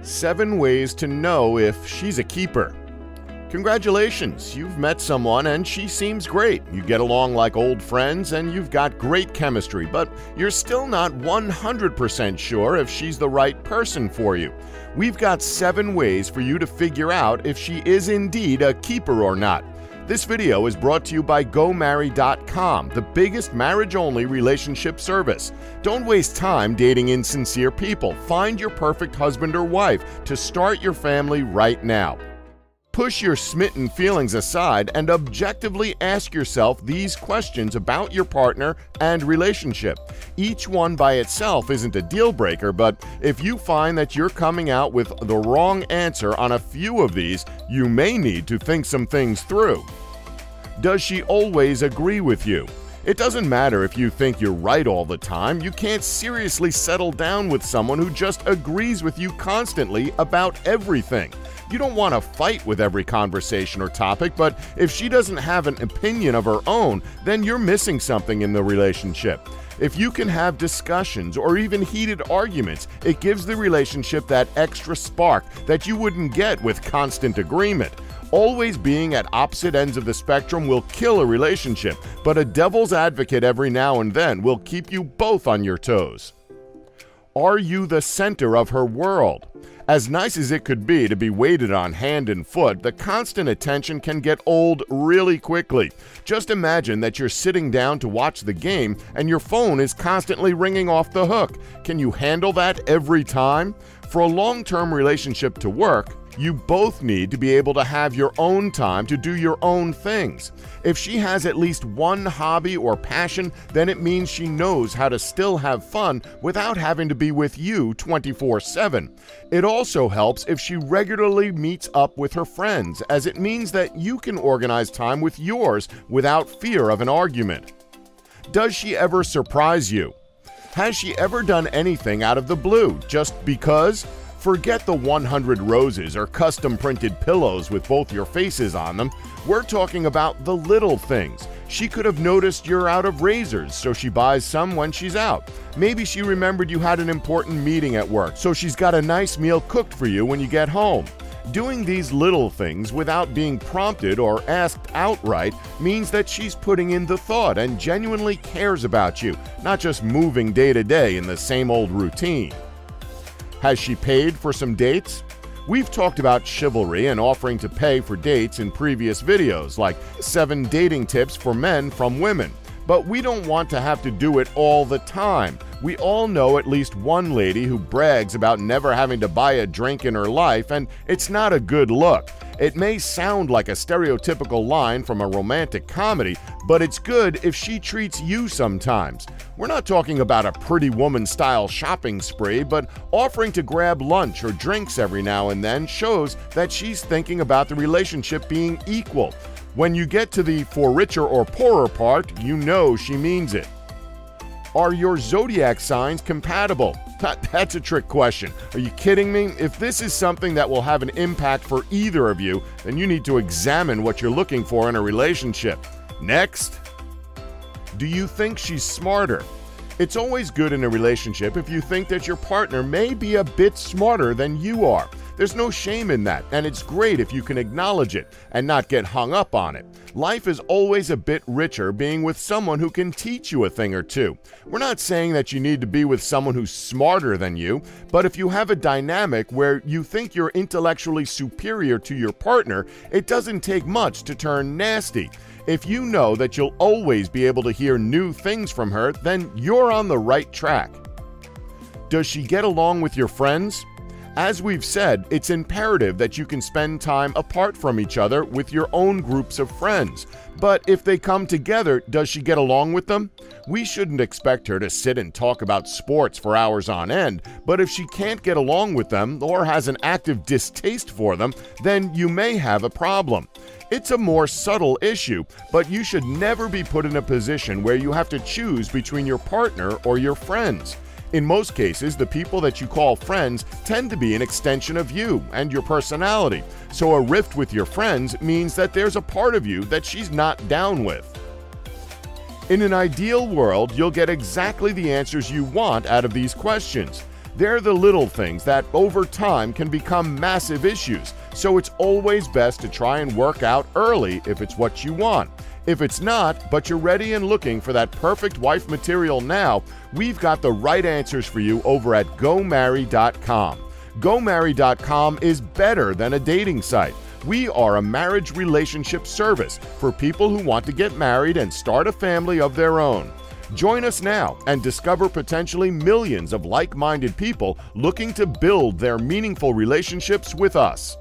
7 ways to know if she's a keeper. Congratulations, you've met someone and she seems great. You get along like old friends and you've got great chemistry, but you're still not 100% sure if she's the right person for you. We've got 7 ways for you to figure out if she is indeed a keeper or not. This video is brought to you by GoMarry.com, the biggest marriage-only relationship service. Don't waste time dating insincere people. Find your perfect husband or wife to start your family right now. Push your smitten feelings aside and objectively ask yourself these questions about your partner and relationship. Each one by itself isn't a deal breaker, but if you find that you're coming out with the wrong answer on a few of these, you may need to think some things through. Does she always agree with you? It doesn't matter if you think you're right all the time. You can't seriously settle down with someone who just agrees with you constantly about everything. You don't want to fight with every conversation or topic, but if she doesn't have an opinion of her own, then you're missing something in the relationship. If you can have discussions or even heated arguments, it gives the relationship that extra spark that you wouldn't get with constant agreement. Always being at opposite ends of the spectrum will kill a relationship, but a devil's advocate every now and then will keep you both on your toes. Are you the center of her world? As nice as it could be to be waited on hand and foot, the constant attention can get old really quickly. Just imagine that you're sitting down to watch the game and your phone is constantly ringing off the hook. Can you handle that every time? For a long-term relationship to work, you both need to be able to have your own time to do your own things. If she has at least one hobby or passion, then it means she knows how to still have fun without having to be with you 24/7. It also helps if she regularly meets up with her friends, as it means that you can organize time with yours without fear of an argument. Does she ever surprise you? Has she ever done anything out of the blue just because? Forget the 100 roses or custom-printed pillows with both your faces on them. We're talking about the little things. She could have noticed you're out of razors, so she buys some when she's out. Maybe she remembered you had an important meeting at work, so she's got a nice meal cooked for you when you get home. Doing these little things without being prompted or asked outright means that she's putting in the thought and genuinely cares about you, not just moving day to day in the same old routine. Has she paid for some dates? We've talked about chivalry and offering to pay for dates in previous videos, like 7 dating tips for men from women. But we don't want to have to do it all the time. We all know at least one lady who brags about never having to buy a drink in her life, and it's not a good look. It may sound like a stereotypical line from a romantic comedy, but it's good if she treats you sometimes. We're not talking about a Pretty Woman-style shopping spree, but offering to grab lunch or drinks every now and then shows that she's thinking about the relationship being equal. When you get to the for richer or poorer part, you know she means it. Are your zodiac signs compatible? That's a trick question. Are you kidding me? If this is something that will have an impact for either of you, then you need to examine what you're looking for in a relationship. Next. Do you think she's smarter? It's always good in a relationship if you think that your partner may be a bit smarter than you are. There's no shame in that, and it's great if you can acknowledge it and not get hung up on it. Life is always a bit richer being with someone who can teach you a thing or two. We're not saying that you need to be with someone who's smarter than you, but if you have a dynamic where you think you're intellectually superior to your partner, it doesn't take much to turn nasty. If you know that you'll always be able to hear new things from her, then you're on the right track. Does she get along with your friends? As we've said, it's imperative that you can spend time apart from each other with your own groups of friends. But if they come together, does she get along with them? We shouldn't expect her to sit and talk about sports for hours on end, but if she can't get along with them or has an active distaste for them, then you may have a problem. It's a more subtle issue, but you should never be put in a position where you have to choose between your partner or your friends. In most cases, the people that you call friends tend to be an extension of you and your personality, so a rift with your friends means that there's a part of you that she's not down with. In an ideal world, you'll get exactly the answers you want out of these questions. They're the little things that over time can become massive issues, so it's always best to try and work out early if it's what you want. If it's not, but you're ready and looking for that perfect wife material now, we've got the right answers for you over at GoMarry.com. GoMarry.com is better than a dating site. We are a marriage relationship service for people who want to get married and start a family of their own. Join us now and discover potentially millions of like-minded people looking to build their meaningful relationships with us.